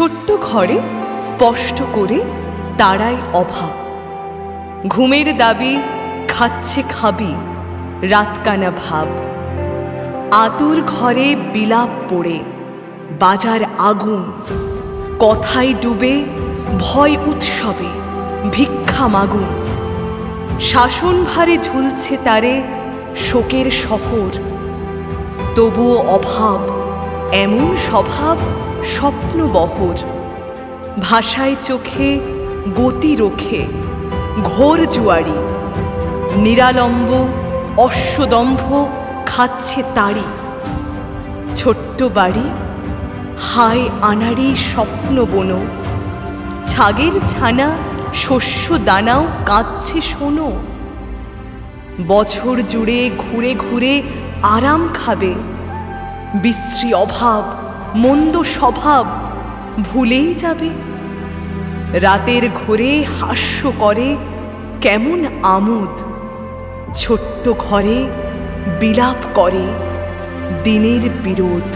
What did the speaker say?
ছোট্ট ঘরে স্পষ্ট করে তারাই অভাব। ঘুমের দাবি খাচ্ছে খাবি, রাতকানা ভাব। আতুর ঘরে বিলাপ পড়ে বাজার আগুন, কথায় ডুবে ভয় উৎসবে ভিক্ষা মাগুন। শাসন ভারে ঝুলছে তারে শোকের শহর, তবুও অভাব এমন স্বভাব স্বপ্নবহর। ভাষায় চোখে গতি রোখে ঘোর জুয়ারি, নিরালম্ব অশ্বদম্ভ খাচ্ছে তাড়ি। ছোট্ট বাড়ি হায় আনাড়ি স্বপ্ন বন, ছাগের ছানা শস্য দানাও কাঁদছে শোনো। বছর জুড়ে ঘুরে ঘুরে আরাম খাবে, বিশ্রী অভাব মন্দ স্বভাব ভুলেই যাবে। রাতের ঘোরে হাস্য করে কেমন আমোদ, ছোট্ট ঘরে বিলাপ করে দিনের বিরোধ।